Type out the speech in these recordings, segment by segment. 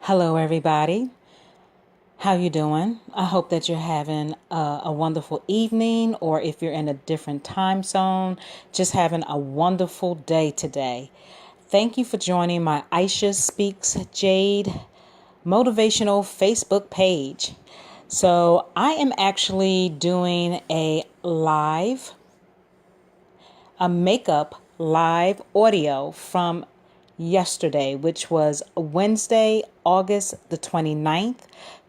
Hello, everybody. How you doing? I hope that you're having a wonderful evening, or if you're in a different time zone, just having a wonderful day today. Thank you for joining my Aisha Speaks Jade motivational Facebook page. So I am actually doing a makeup live audio from yesterday, which was Wednesday, August the 29th,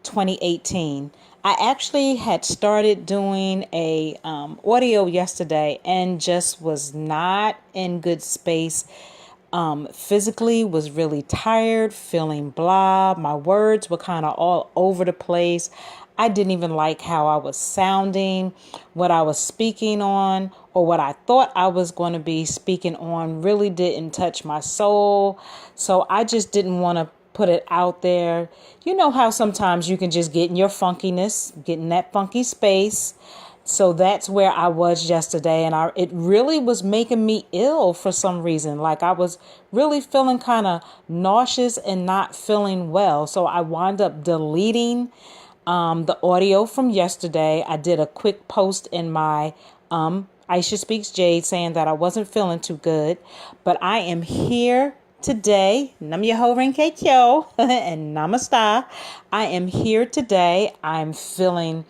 2018. I actually had started doing a audio yesterday and just was not in good space. Physically was really tired, feeling blah. My words were kind of all over the place. I didn't even like how I was sounding, what I was speaking on, or what I thought I was going to be speaking on really didn't touch my soul. So I just didn't want to put it out there. You know how sometimes you can just get in your funkiness, get in that funky space. So that's where I was yesterday, and it really was making me ill for some reason. Like I was really feeling kind of nauseous and not feeling well. So I wound up deleting the audio from yesterday. I did a quick post in my Aisha Speaks Jade saying that I wasn't feeling too good, but I am here today. Nam Yoho Renke Kyo and Namaste. I am here today. I'm feeling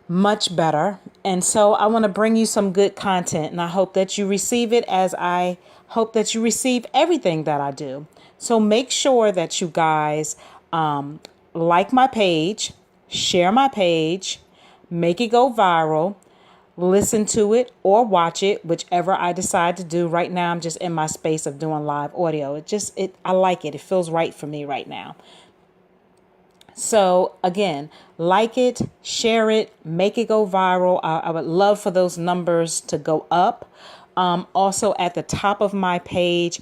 much better. And so I want to bring you some good content, and I hope that you receive it as I hope that you receive everything that I do. So make sure that you guys like my page, share my page, make it go viral, listen to it or watch it, whichever I decide to do. Right now, I'm just in my space of doing live audio. I like it. It feels right for me right now. So again, like it, share it, make it go viral. I would love for those numbers to go up. Also at the top of my page,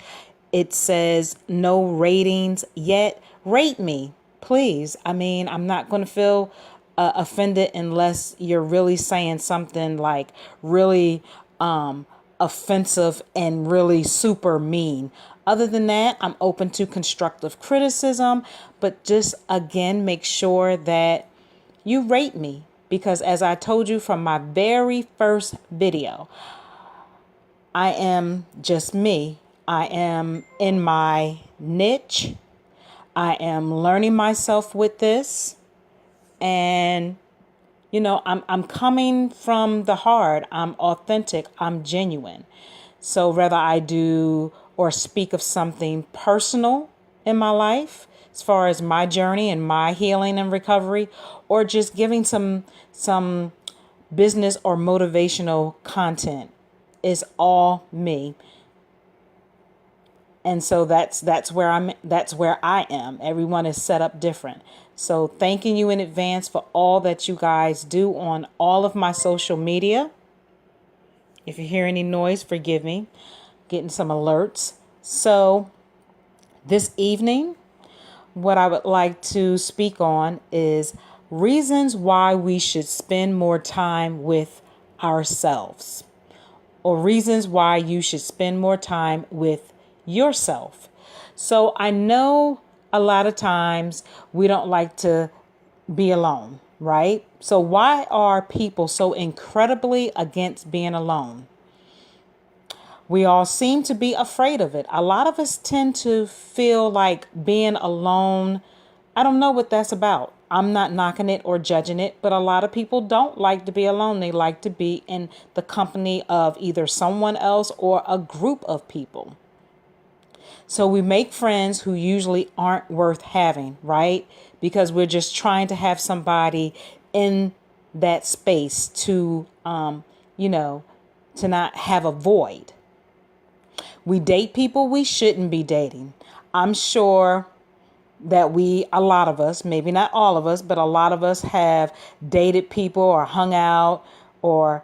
it says no ratings yet. Rate me, please. I mean, I'm not going to feel offended unless you're really saying something like really offensive and really super mean. Other than that, I'm open to constructive criticism, but just again, make sure that you rate me, because as I told you from my very first video, I am just me. I am in my niche. I am learning myself with this, and I'm coming from the heart. I'm authentic. I'm genuine. So whether I do or speak of something personal in my life, as far as my journey and my healing and recovery, or just giving some business or motivational content, is all me. And so that's where I am. Everyone is set up different. So thanking you in advance for all that you guys do on all of my social media. If you hear any noise, forgive me. Getting some alerts. So this evening, what I would like to speak on is reasons why we should spend more time with ourselves, or reasons why you should spend more time with yourself. So I know a lot of times we don't like to be alone, right? So why are people so incredibly against being alone? We all seem to be afraid of it. A lot of us tend to feel like being alone. I don't know what that's about. I'm not knocking it or judging it, but a lot of people don't like to be alone. They like to be in the company of either someone else or a group of people. So we make friends who usually aren't worth having, right? Because we're just trying to have somebody in that space to, to not have a void. We date people we shouldn't be dating. I'm sure that a lot of us, maybe not all of us, but a lot of us have dated people or hung out or,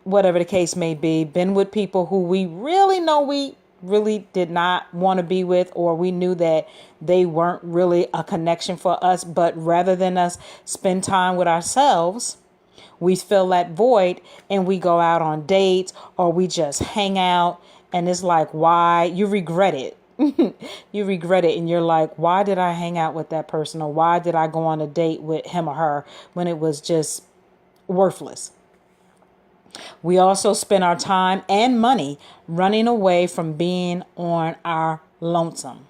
whatever the case may be, been with people who we really know we really did not want to be with, or we knew that they weren't really a connection for us. But rather than us spend time with ourselves, we fill that void and we go out on dates or we just hang out. And it's like, why? You regret it. You regret it and you're like, why did I hang out with that person? Or why did I go on a date with him or her when it was just worthless? We also spend our time and money running away from being on our lonesome.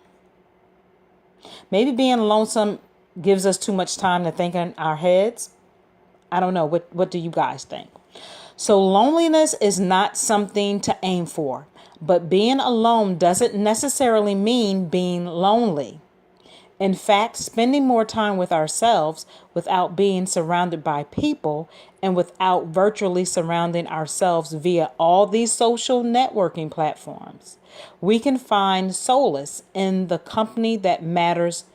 Maybe being lonesome gives us too much time to think in our heads. I don't know. What do you guys think? So loneliness is not something to aim for, but being alone doesn't necessarily mean being lonely. In fact, spending more time with ourselves without being surrounded by people and without virtually surrounding ourselves via all these social networking platforms, we can find solace in the company that matters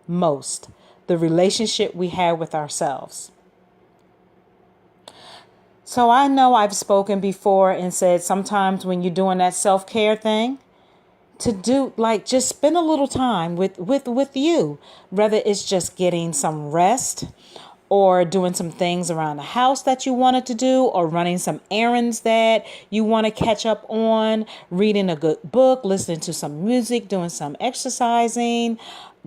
most, the relationship we have with ourselves. So I know I've spoken before and said sometimes when you're doing that self-care thing, to do like just spend a little time with you, whether it's just getting some rest or doing some things around the house that you wanted to do or running some errands that you want to catch up on, reading a good book, listening to some music, doing some exercising,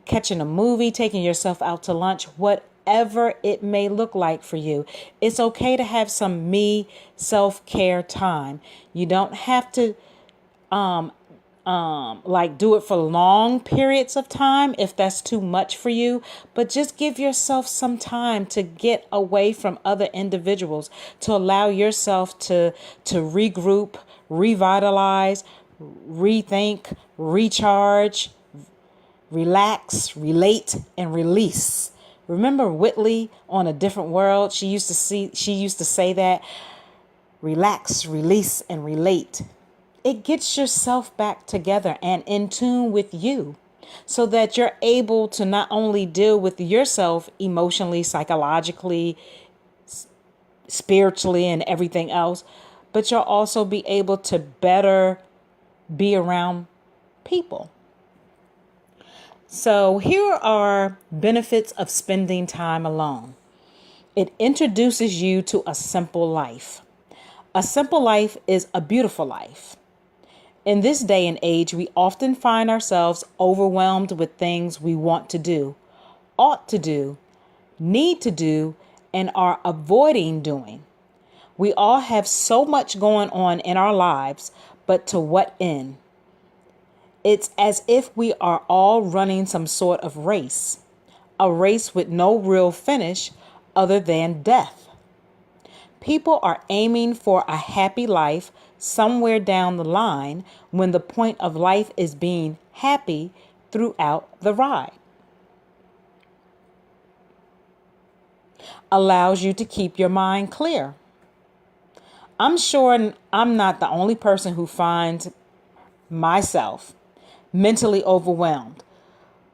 catching a movie, taking yourself out to lunch, whatever it may look like for you. It's okay to have some me self-care time. You don't have to like do it for long periods of time if that's too much for you, but just give yourself some time to get away from other individuals, to allow yourself to regroup, revitalize, rethink, recharge, relax, relate, and release. Remember Whitley on A Different World? She used to say that, relax, release, and relate. It gets yourself back together and in tune with you so that you're able to not only deal with yourself emotionally, psychologically, spiritually, and everything else, but you'll also be able to better be around people. So here are benefits of spending time alone. It introduces you to a simple life. A simple life is a beautiful life. In this day and age, we often find ourselves overwhelmed with things we want to do, ought to do, need to do, and are avoiding doing. We all have so much going on in our lives, but to what end? It's as if we are all running some sort of race, a race with no real finish other than death. People are aiming for a happy life somewhere down the line when the point of life is being happy throughout the ride. Allows you to keep your mind clear. I'm sure I'm not the only person who finds myself mentally overwhelmed.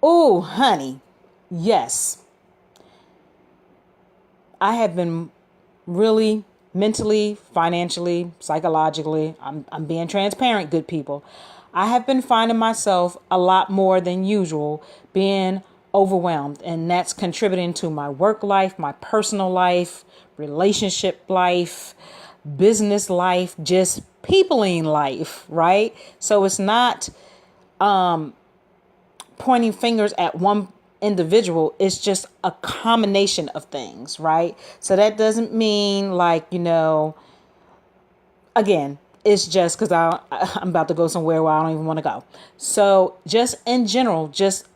Oh, honey, yes. I have been really mentally, financially, psychologically, I'm being transparent, good people. I have been finding myself a lot more than usual being overwhelmed, and that's contributing to my work life, my personal life, relationship life, business life, just peopling life, right? So it's not pointing fingers at one individual. It's just a combination of things, right? So that doesn't mean like, again, it's just because I'm about to go somewhere where I don't even want to go. So just in general, just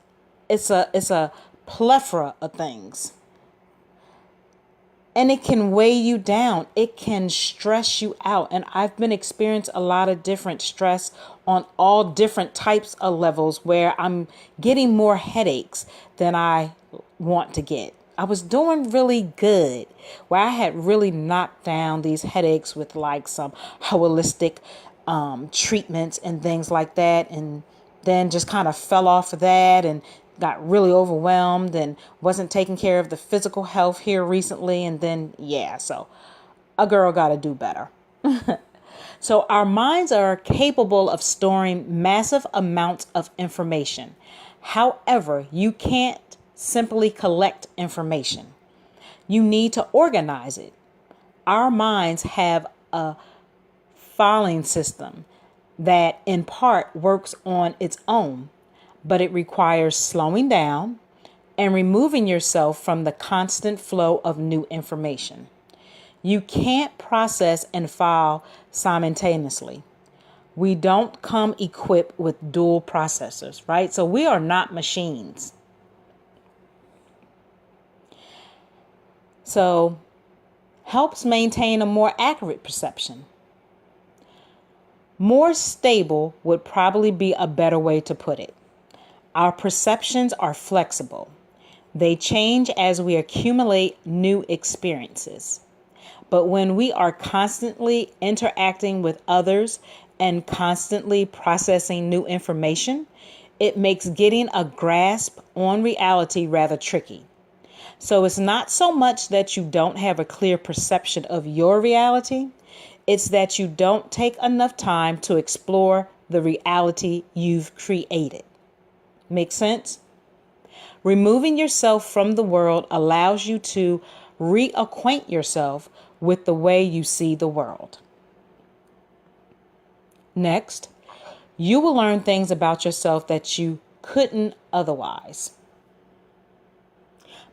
it's a plethora of things. And it can weigh you down. It can stress you out. And I've been experiencing a lot of different stress on all different types of levels where I'm getting more headaches than I want to get. I was doing really good where I had really knocked down these headaches with like some holistic treatments and things like that. And then just kind of fell off of that and got really overwhelmed and wasn't taking care of the physical health here recently. And then, so a girl got to do better. So our minds are capable of storing massive amounts of information. However, you can't simply collect information. You need to organize it. Our minds have a filing system, that in part works on its own, but it requires slowing down and removing yourself from the constant flow of new information. You can't process and file simultaneously. We don't come equipped with dual processors, right? So we are not machines. So helps maintain a more accurate perception. More stable would probably be a better way to put it. Our perceptions are flexible. They change as we accumulate new experiences. But when we are constantly interacting with others and constantly processing new information, it makes getting a grasp on reality rather tricky. So it's not so much that you don't have a clear perception of your reality, it's that you don't take enough time to explore the reality you've created. Make sense? Removing yourself from the world allows you to reacquaint yourself with the way you see the world. Next, you will learn things about yourself that you couldn't otherwise.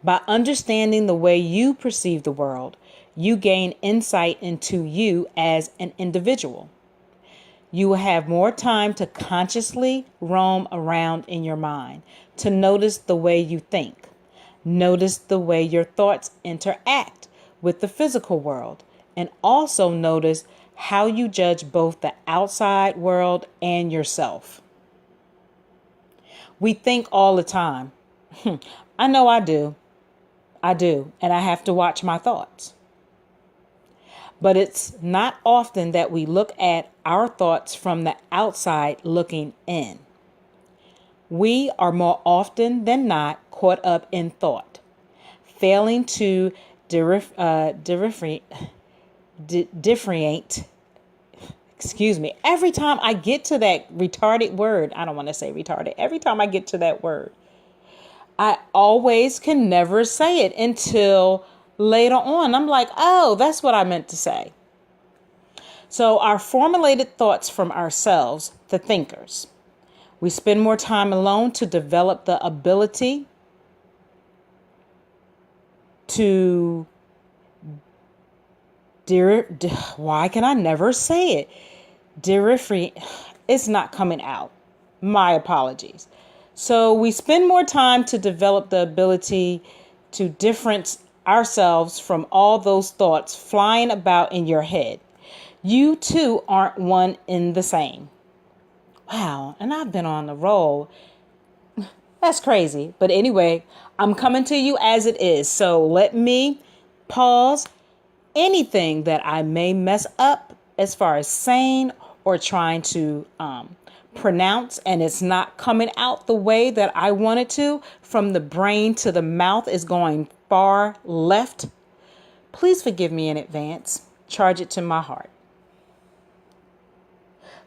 By understanding the way you perceive the world, you gain insight into you as an individual. You will have more time to consciously roam around in your mind, to notice the way you think, notice the way your thoughts interact with the physical world, and also notice how you judge both the outside world and yourself. We think all the time. I know I do. And I have to watch my thoughts. But it's not often that we look at our thoughts from the outside looking in. We are more often than not caught up in thought, failing to differentiate. Every time I get to that retarded word, I don't want to say retarded. Every time I get to that word, I always can never say it until later on. I'm like, oh, that's what I meant to say. So our formulated thoughts from ourselves, the thinkers. We spend more time alone to develop the ability to why can I never say it? It's not coming out. My apologies. So we spend more time to develop the ability to difference ourselves from all those thoughts flying about in your head. You too aren't one in the same. Wow, and I've been on the roll. That's crazy. But anyway, I'm coming to you as it is. So let me pause anything that I may mess up as far as saying or trying to pronounce, and it's not coming out the way that I want it to. From the brain to the mouth is going far left. Please forgive me in advance. Charge it to my heart.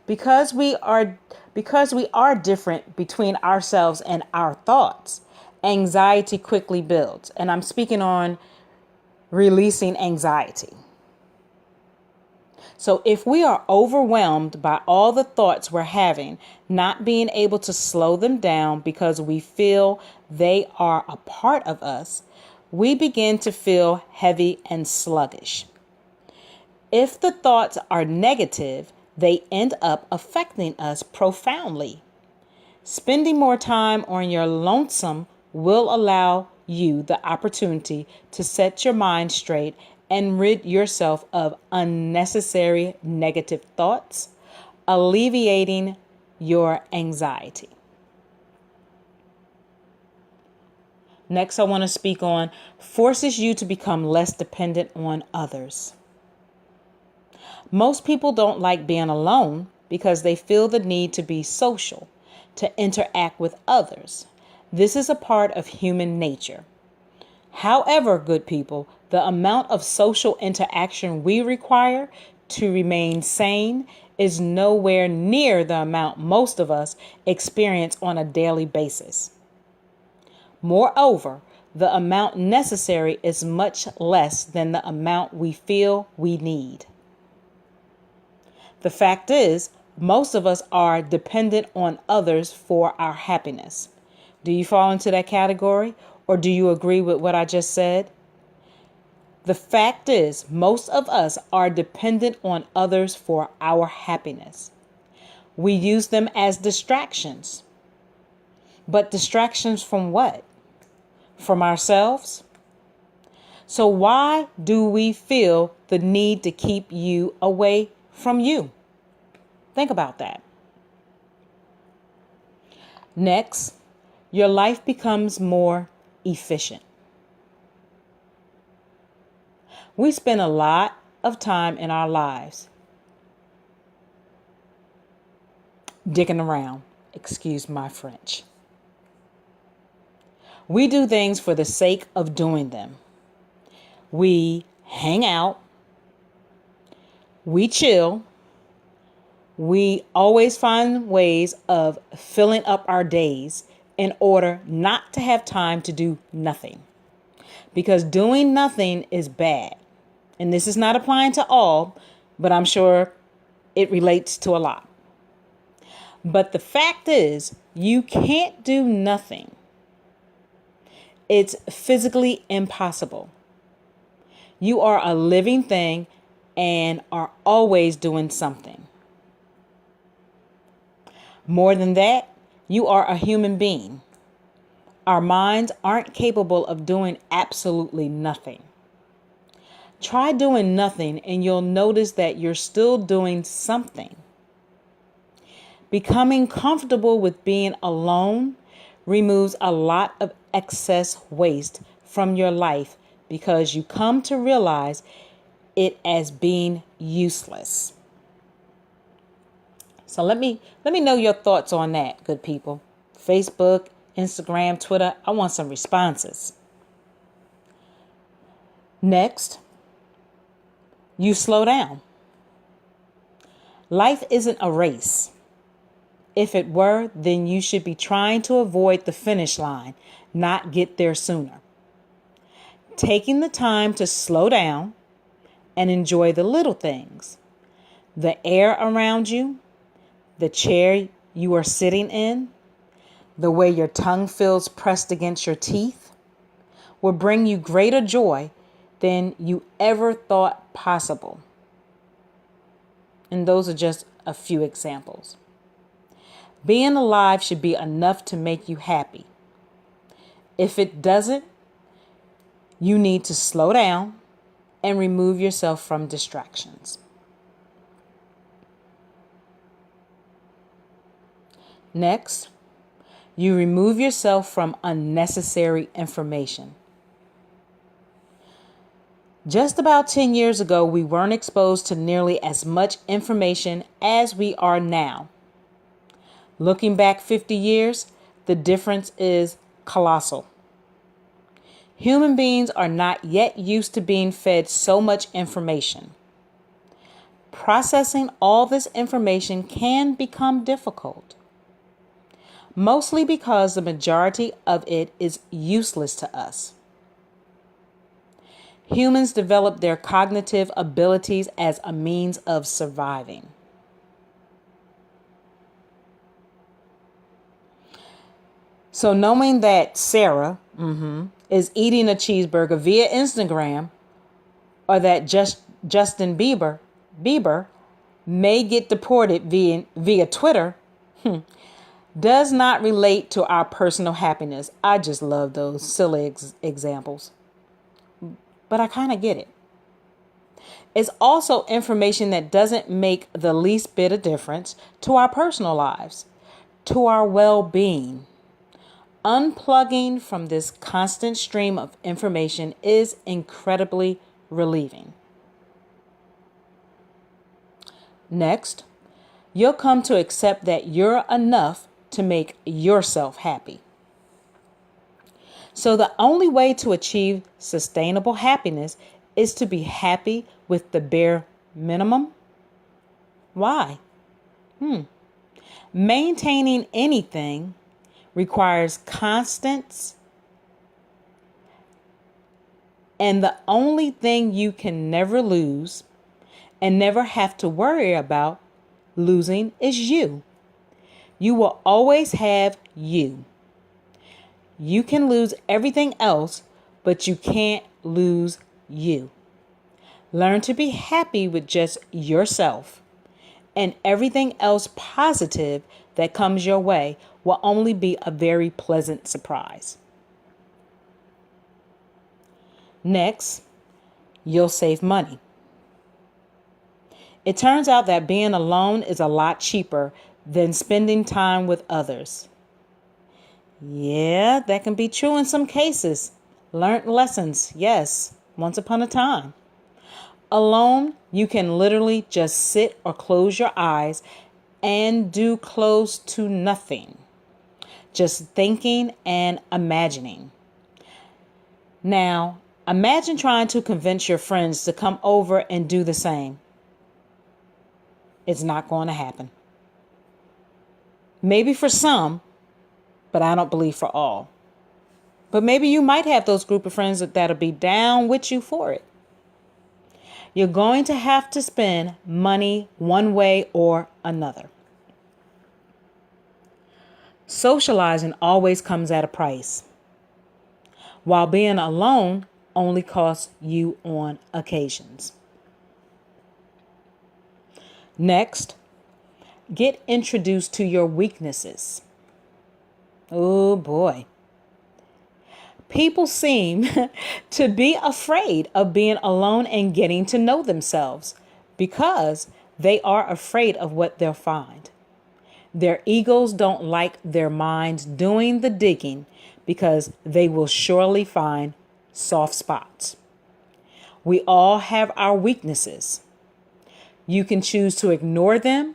Because we are different between ourselves and our thoughts, anxiety quickly builds. And I'm speaking on releasing anxiety. So if we are overwhelmed by all the thoughts we're having, not being able to slow them down because we feel they are a part of us, we begin to feel heavy and sluggish. If the thoughts are negative, they end up affecting us profoundly. Spending more time on your lonesome will allow you the opportunity to set your mind straight and rid yourself of unnecessary negative thoughts, alleviating your anxiety. Next, I want to speak on forces you to become less dependent on others. Most people don't like being alone because they feel the need to be social, to interact with others. This is a part of human nature. However, good people, the amount of social interaction we require to remain sane is nowhere near the amount most of us experience on a daily basis. Moreover, the amount necessary is much less than the amount we feel we need. The fact is, most of us are dependent on others for our happiness. Do you fall into that category, or do you agree with what I just said? The fact is, most of us are dependent on others for our happiness. We use them as distractions. But distractions from what? From ourselves? So why do we feel the need to keep you away from you? Think about that. Next, your life becomes more efficient. We spend a lot of time in our lives dicking around. Excuse my French. We do things for the sake of doing them. We hang out. We chill. We always find ways of filling up our days in order not to have time to do nothing. Because doing nothing is bad. And this is not applying to all, but I'm sure it relates to a lot. But the fact is, you can't do nothing. It's physically impossible. You are a living thing and are always doing something. More than that, you are a human being. Our minds aren't capable of doing absolutely nothing. Try doing nothing and you'll notice that you're still doing something. Becoming comfortable with being alone removes a lot of excess waste from your life because you come to realize it as being useless. So let me know your thoughts on that, good people. Facebook, Instagram, Twitter, I want some responses. Next, you slow down. Life isn't a race. If it were, then you should be trying to avoid the finish line, not get there sooner. Taking the time to slow down and enjoy the little things. The air around you, the chair you are sitting in, the way your tongue feels pressed against your teeth will bring you greater joy than you ever thought possible. And those are just a few examples. Being alive should be enough to make you happy. If it doesn't, you need to slow down and remove yourself from distractions. Next, you remove yourself from unnecessary information. Just about 10 years ago, we weren't exposed to nearly as much information as we are now. Looking back 50 years, the difference is colossal. Human beings are not yet used to being fed so much information. Processing all this information can become difficult, mostly because the majority of it is useless to us. Humans develop their cognitive abilities as a means of surviving. So knowing that Sarah is eating a cheeseburger via Instagram, or that Justin Bieber may get deported via Twitter, does not relate to our personal happiness. I just love those silly examples. But I kind of get it. It's also information that doesn't make the least bit of difference to our personal lives, to our well-being. Unplugging from this constant stream of information is incredibly relieving. Next, you'll come to accept that you're enough to make yourself happy. So the only way to achieve sustainable happiness is to be happy with the bare minimum. Why? Maintaining anything requires constance, and the only thing you can never lose and never have to worry about losing is you. You will always have you. You can lose everything else, but you can't lose you. Learn to be happy with just yourself, and everything else positive that comes your way will only be a very pleasant surprise. Next, you'll save money. It turns out that being alone is a lot cheaper than spending time with others. Yeah, that can be true in some cases. Learned lessons, yes, once upon a time. Alone, you can literally just sit or close your eyes and do close to nothing. Just thinking and imagining. Now, imagine trying to convince your friends to come over and do the same. It's not going to happen. Maybe for some, but I don't believe for all. But maybe you might have those group of friends that'll be down with you for it. You're going to have to spend money one way or another. Socializing always comes at a price, while being alone only costs you on occasions. Next, get introduced to your weaknesses. Oh boy. People seem to be afraid of being alone and getting to know themselves because they are afraid of what they'll find. Their egos don't like their minds doing the digging because they will surely find soft spots. We all have our weaknesses. You can choose to ignore them,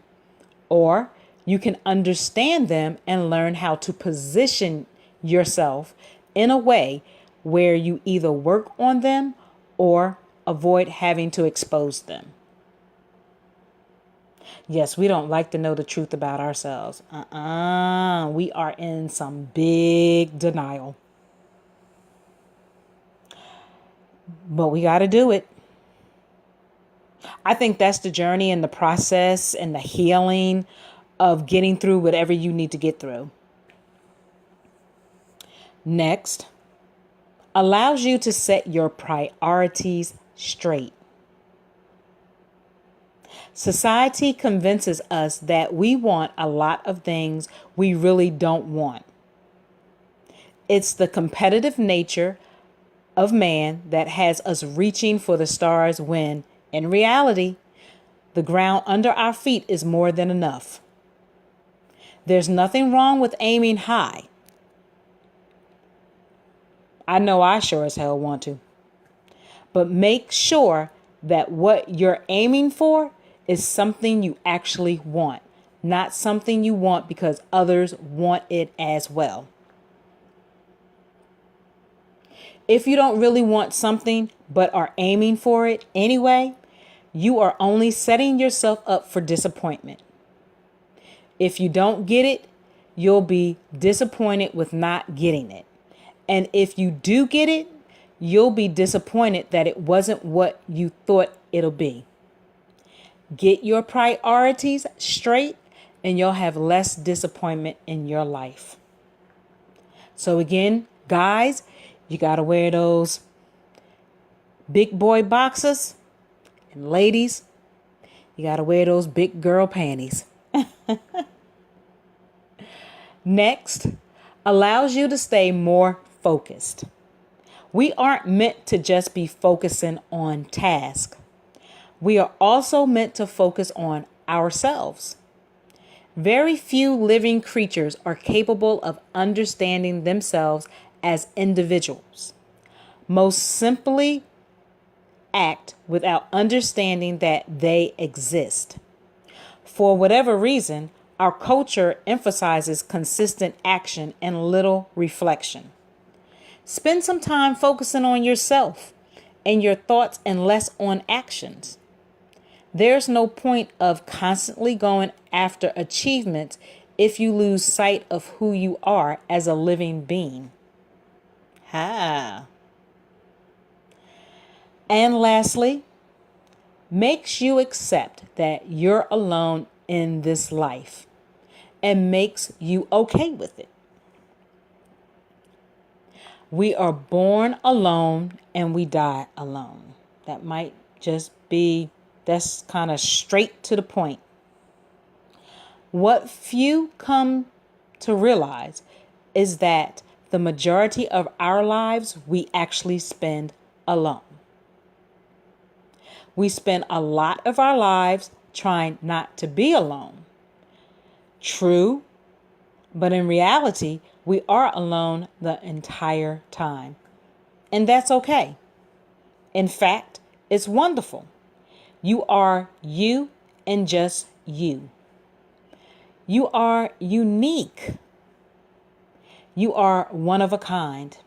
or you can understand them and learn how to position yourself in a way where you either work on them or avoid having to expose them. Yes, we don't like to know the truth about ourselves. We are in some big denial. But we got to do it. I think that's the journey and the process and the healing of getting through whatever you need to get through. Next, allows you to set your priorities straight. Society convinces us that we want a lot of things we really don't want. It's the competitive nature of man that has us reaching for the stars when, in reality, the ground under our feet is more than enough. There's nothing wrong with aiming high. I know I sure as hell want to. But make sure that what you're aiming for is something you actually want, not something you want because others want it as well. If you don't really want something but are aiming for it anyway, you are only setting yourself up for disappointment. If you don't get it, you'll be disappointed with not getting it. And if you do get it, you'll be disappointed that it wasn't what you thought it'll be. Get your priorities straight and you'll have less disappointment in your life. So again, guys, you got to wear those big boy boxers, and ladies, you got to wear those big girl panties. Next, allows you to stay more focused. We aren't meant to just be focusing on tasks. We are also meant to focus on ourselves. Very few living creatures are capable of understanding themselves as individuals. Most simply act without understanding that they exist. For whatever reason, our culture emphasizes consistent action and little reflection. Spend some time focusing on yourself and your thoughts and less on actions. There's no point of constantly going after achievements if you lose sight of who you are as a living being. And lastly, makes you accept that you're alone in this life and makes you okay with it. We are born alone and we die alone. That might just be, that's kind of straight to the point. What few come to realize is that the majority of our lives we actually spend alone. We spend a lot of our lives trying not to be alone. True, but in reality, we are alone the entire time. And that's okay. In fact, it's wonderful. You are you and just you. You are unique. You are one of a kind.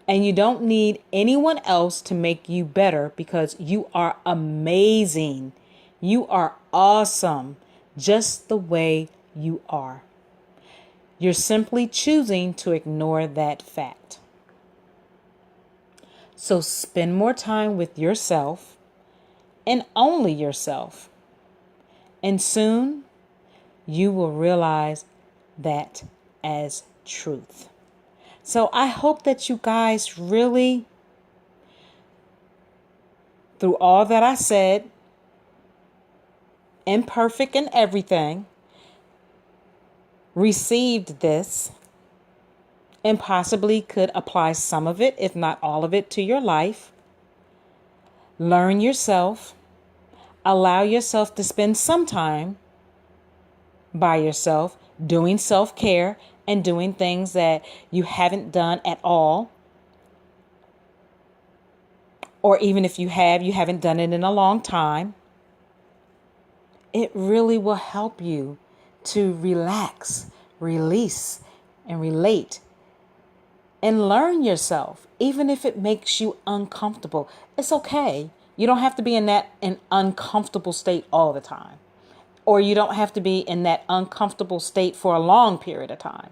And you don't need anyone else to make you better because you are amazing. You are awesome just the way you are. You're simply choosing to ignore that fact. So spend more time with yourself and only yourself. And soon you will realize that as truth. So I hope that you guys really, through all that I said, imperfect in everything, received this and possibly could apply some of it, if not all of it, to your life. Learn yourself. Allow yourself to spend some time by yourself doing self-care and doing things that you haven't done at all. Or even if you have, you haven't done it in a long time. It really will help you to relax, release, and relate. And learn yourself, even if it makes you uncomfortable. It's okay. You don't have to be in that an uncomfortable state all the time. Or you don't have to be in that uncomfortable state for a long period of time.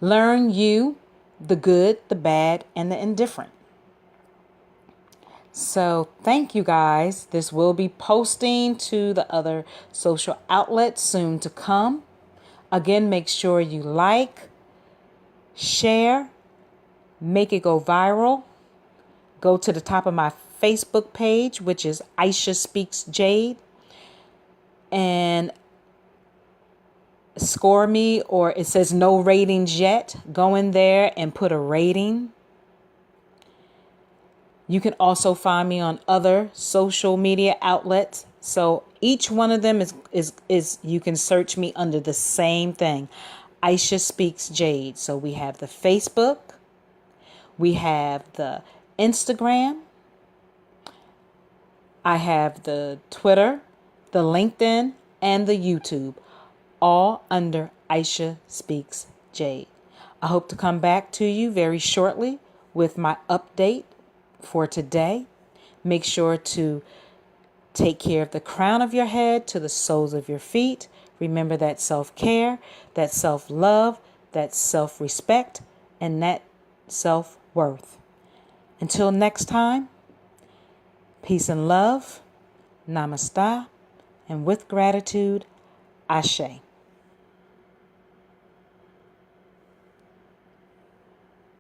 Learn you, the good, the bad, and the indifferent. So thank you guys. This will be posting to the other social outlets soon to come. Again, make sure you like, share, make it go viral. Go to the top of my Facebook page, which is Aisha Speaks Jade, and score me, or it says no ratings yet. Go in there and put a rating. You can also find me on other social media outlets. So each one of them is you can search me under the same thing, Aisha Speaks Jade. So we have the Facebook, we have the Instagram, I have the Twitter, the LinkedIn, and the YouTube, all under Aisha Speaks Jade. I hope to come back to you very shortly with my update for today. Make sure to take care of the crown of your head to the soles of your feet. Remember that self-care, that self-love, that self-respect, and that self-worth. Until next time, peace and love, namaste, and with gratitude, ashe.